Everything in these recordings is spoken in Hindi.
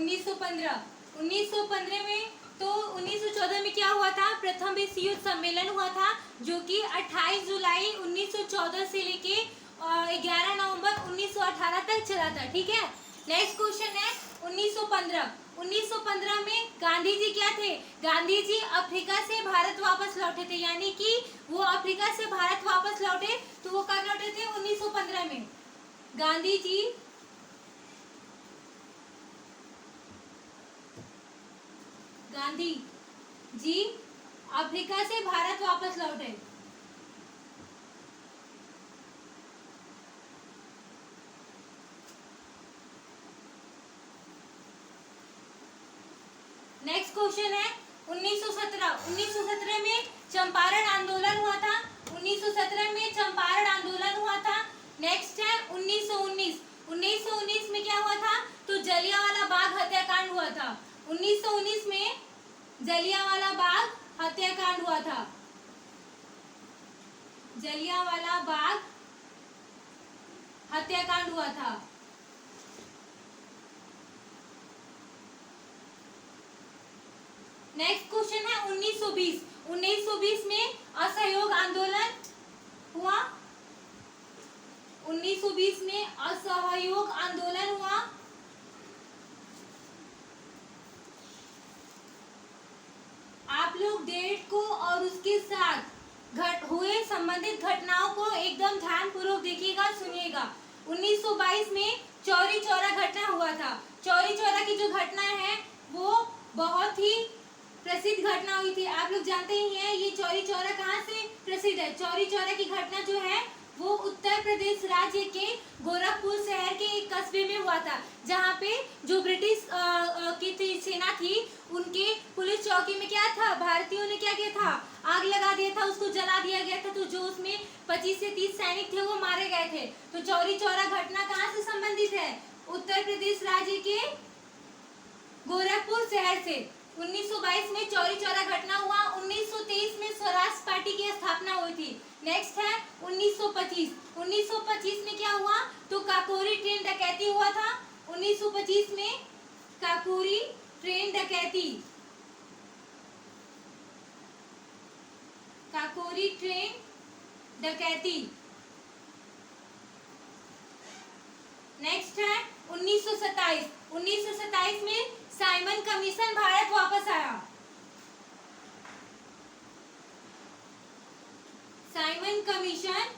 1915। 1915 में तो 1914 में क्या हुआ था, प्रथम विश्व युद्ध सम्मेलन हुआ था, जो कि 28 जुलाई 1914 से लेके 11 नवंबर 1918 तक चला था। ठीक है, नेक्स्ट क्वेश्चन है 1915। 1915 में गांधी जी क्या थे, गांधी जी अफ्रीका से भारत वापस लौटे थे, यानी कि वो अफ्रीका से भारत वापस लौटे, तो वो कब लौटे थे, 1915 में। गांधी जी अफ्रीका से भारत वापस लौटे। नेक्स्ट क्वेश्चन है 1917। 1917 में चंपारण आंदोलन हुआ था। 1917 में चंपारण आंदोलन हुआ था। नेक्स्ट है 1919। 1919 में क्या हुआ था, तो जलियांवाला बाग हत्याकांड हुआ था। 1919 में जलियांवाला बाग हत्याकांड हुआ था। जलियांवाला बाग हत्याकांड हुआ था। नेक्स्ट क्वेश्चन है 1920। 1920 में असहयोग आंदोलन हुआ। 1920 में असहयोग आंदोलन हुआ। आप लोग डेट को और उसके साथ हुए संबंधित घटनाओं को एकदम ध्यानपूर्वक देखिएगा, सुनिएगा। 1922 में चौरी चौरा घटना हुआ था। चौरी चौरा की जो घटना है वो बहुत ही प्रसिद्ध घटना हुई थी। आप लोग जानते ही हैं ये चौरी चौरा कहाँ से प्रसिद्ध है। चौरी चौरा की घटना जो है वो उत्तर प्रदेश राज्य के गोरखपुर शहर के एक कस्बे में हुआ था, जहाँ पे जो ब्रिटिश की सेना थी, उनके पुलिस चौकी में क्या था, भारतीयों ने क्या किया था, आग लगा दिया था, उसको जला दिया गया था। तो जो उसमें 25 से 30 सैनिक थे वो मारे गए थे। तो चौरी चौरा घटना कहाँ से संबंधित है, उत्तर प्रदेश राज्य के गोरखपुर शहर से। 1922 में चौरी चौरा घटना हुआ। 1923 में स्वराज पार्टी की स्थापना हुई थी। नेक्स्ट है 1925। 1925 में क्या हुआ, तो काकोरी ट्रेन डकैती हुआ था। 1925 में काकोरी ट्रेन डकैती, काकोरी ट्रेन डकैती। नेक्स्ट है 1927। 1927 में साइमन कमीशन भारत वापस आया। साइमन कमीशन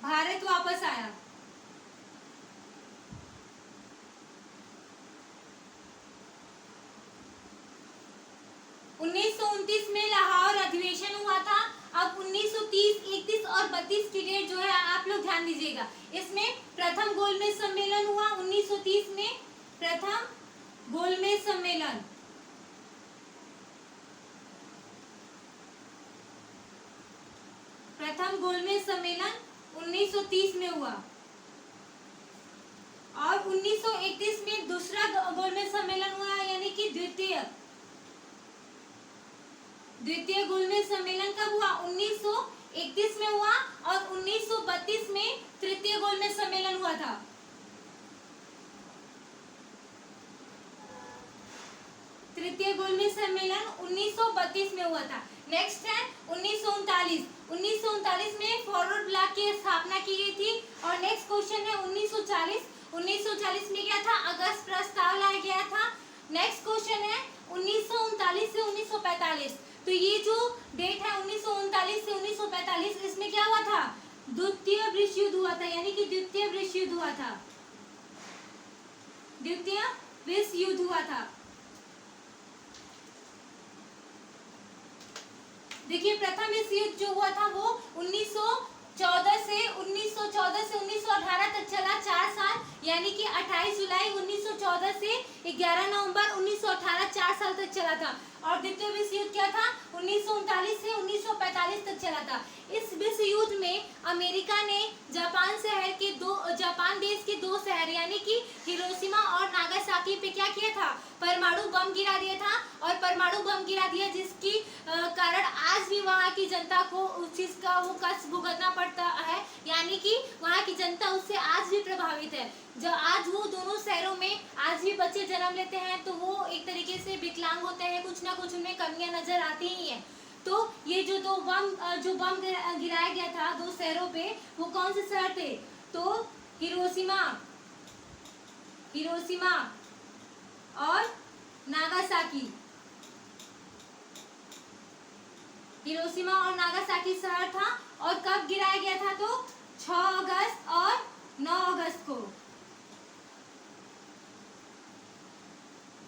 भारत वापस आया। में लाहौर अधिवेशन हुआ था। अब 1930, 31 और 32 की डेट जो है आप लोग ध्यान दीजिएगा। इसमें प्रथम गोलमेज सम्मेलन हुआ 1930 में। प्रथम गोलमेज सम्मेलन, प्रथम गोलमेज सम्मेलन 1930 में हुआ। और 1931 में दूसरा गोलमेज सम्मेलन हुआ, यानी कि द्वितीय गोलमेज सम्मेलन कब हुआ, 1931 में हुआ। और 1932 में तृतीय गोलमेज सम्मेलन हुआ था। तृतीय गोलमेज सम्मेलन 1932 में हुआ था। नेक्स्ट है 1939। 1939 में फॉरवर्ड ब्लॉक की स्थापना की गई थी। और नेक्स्ट क्वेश्चन है 1940। 1940 में क्या था, अगस्त प्रस्ताव लाया गया था। नेक्स्ट क्वेश्चन है 1939 से 1945। तो ये जो डेट है 1939 से 1945, इसमें क्या हुआ था, द्वितीय विश्व युद्ध हुआ था, यानी कि द्वितीय विश्व युद्ध हुआ था। द्वितीय विश्व युद्ध हुआ था। देखिए प्रथम विश्व युद्ध जो हुआ था वो 1914 से 1918 तक चला, 4 साल, यानी कि 28 जुलाई 1914 से 11 नवंबर 1918, 4 साल तक चला था। और द्वितीय विश्व युद्ध क्या था, 1939 से 1945 तक चला था। इस विश्व युद्ध में अमेरिका ने जापान देश के 2 शहर यानी कि हिरोशिमा और नागासाकी नागासाकी पे क्या किया था, परमाणु बम गिरा दिया था, और परमाणु बम गिरा दिया जिसकी कारण आज भी वहाँ की जनता को उस चीज का वो कष्ट भुगतना पड़ता है, यानी कि वहाँ की जनता उससे आज भी प्रभावित है। जो आज वो दोनों शहरों में आज भी बच्चे जन्म लेते हैं तो वो एक तरीके से विकलांग होते हैं, कुछ ना कुछ उनमें कमियां नजर आती ही है। तो ये जो दो बम गिराया गया था दो शहरों पे, वो कौन से शहर थे, तो हिरोशिमा और नागासाकी। हिरोशिमा और नागासाकी शहर था, और कब गिराया गया था, तो 6 अगस्त और 9 अगस्त को।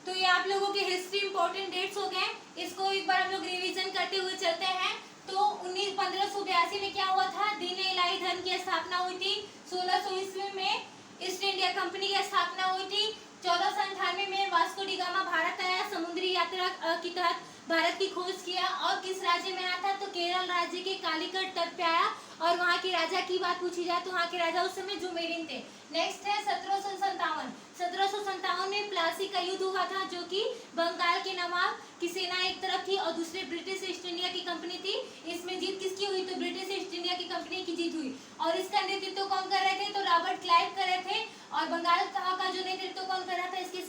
तो ये आप लोगों के हिस्ट्री इंपॉर्टेंट डेट्स हो गए। इसको एक बार हम लोग रिवीजन करते हुए चलते हैं। तो 1582 में क्या हुआ था, दीन इलाही धर्म की स्थापना हुई थी। 1600 ईस्वी में ईस्ट इंडिया कंपनी की स्थापना हुई थी। 1498 में वास्को डी गामा भारत आया, समुद्री यात्रा के तहत भारत की खोज किया, और किस राज्य में आया था, तो केरल राज्य के कालीकट तट पे आया। और वहाँ के राजा की बात पूछी जाए तो वहाँ के राजा उस समय जुमेरिन थे। नेक्स्ट है 1757 में प्लासी का युद्ध हुआ था, जो कि बंगाल के नवाब की सेना एक तरफ थी और दूसरे ब्रिटिश ईस्ट इंडिया की कंपनी थी। इसमें जीत किसकी हुई, तो ब्रिटिश ईस्ट इंडिया की कंपनी की जीत हुई। और इसका नेतृत्व कौन कर रहे थे, तो रॉबर्ट क्लाइव कर रहे थे। और बंगाल का जो नेतृत्व कौन कर रहा था इसकी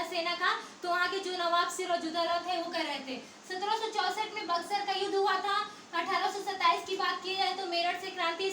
सेना का, तो वहाँ के जो नवाब सिराजुद्दौला थे वो कर रहे थे। 1764 में बक्सर का युद्ध हुआ था। 1827 की बात की जाए तो मेरठ से क्रांति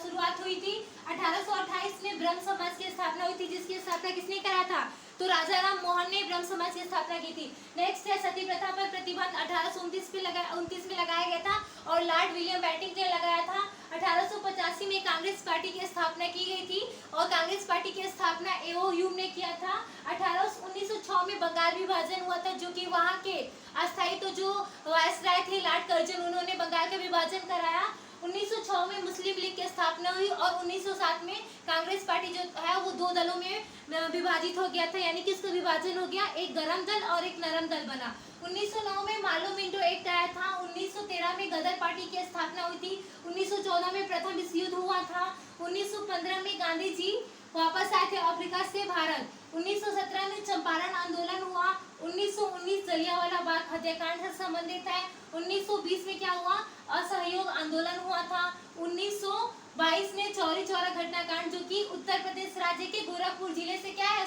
शुरुआत हुई थी। 1828 में ब्रह्म समाज की स्थापना हुई थी, जिसकी स्थापना किसने करा था, तो राजा राम मोहन ने ब्रह्म समाज की स्थापना की थी। नेक्स्ट है सती प्रथा पर प्रतिबंध 1829 में लगाया गया था, और लॉर्ड विलियम बेंटिंक ने लगाया था। 1885 में कांग्रेस पार्टी की स्थापना की गई थी, और कांग्रेस पार्टी की स्थापना एओ ह्यूम ने किया था। 1906 में बंगाल विभाजन हुआ था, जो कि वहाँ के अस्थायी तो जो वायसराय थे लॉर्ड कर्जन, उन्होंने बंगाल का विभाजन कराया। 1906 में मुस्लिम लीग की स्थापना हुई, और 1907 में कांग्रेस पार्टी जो है वो दो दलों में विभाजित हो गया था, यानी कि इसका विभाजन हो गया, एक गरम दल और एक नरम दल बना। 1909 में मालो मिंटो एक्ट आया था। 1913 में गदर पार्टी की स्थापना हुई थी। 1914 में प्रथम विश्व युद्ध हुआ था। 1915 में गांधी जी वापस आए थे अफ्रीका से भारत। 1917 में चंपारण आंदोलन हुआ। 1919 जलियांवाला बाग हत्याकांड से संबंधित है। 1920 में क्या हुआ, असहयोग आंदोलन हुआ था। 1922 में चौरी चौरा घटनाकांड, जो कि उत्तर प्रदेश राज्य के गोरखपुर जिले से क्या है,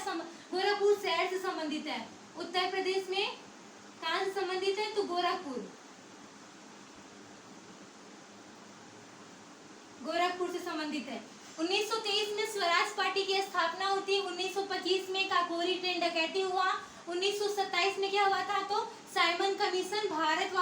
गोरखपुर शहर से संबंधित है। उत्तर प्रदेश में कहाँ से संबंधित है, तो गोरखपुर से संबंधित है। 1923 में स्वराज पार्टी की स्थापना हुई थी। 1925 में काकोरी ट्रेन डकैती हुआ। 1927 में क्या हुआ था, तो साइमन कमीशन भारत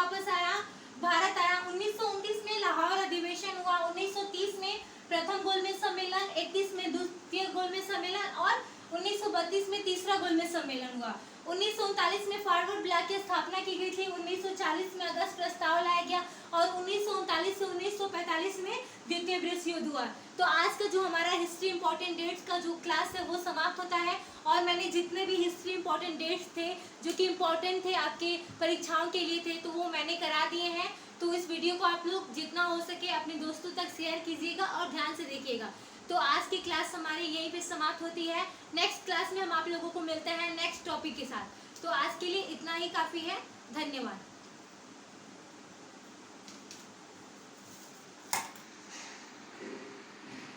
आया। 1929 में लाहौर अधिवेशन हुआ। 1930 में प्रथम गोलमेज सम्मेलन, 31 में द्वितीय गोलमेज सम्मेलन, और 1932 में तीसरा गोलमेज सम्मेलन हुआ। 1939 में फॉरवर्ड ब्लॉक की स्थापना की गई थी। 1940 में अगस्त प्रस्ताव लाया गया, और 1939 से 1945 में द्वितीय विश्व युद्ध हुआ। तो आज का जो हमारा हिस्ट्री इंपॉर्टेंट डेट्स का जो क्लास है वो समाप्त होता है, और मैंने जितने भी हिस्ट्री इंपॉर्टेंट डेट्स थे जो कि इम्पोर्टेंट थे आपके परीक्षाओं के लिए थे, तो वो मैंने करा दिए हैं। तो इस वीडियो को आप लोग जितना हो सके अपने दोस्तों तक शेयर कीजिएगा और ध्यान से देखिएगा। तो आज की क्लास हमारी यहीं पे समाप्त होती है। नेक्स्ट क्लास में हम आप लोगों को मिलते हैं नेक्स्ट टॉपिक के साथ। तो आज के लिए इतना ही काफ़ी है। धन्यवाद।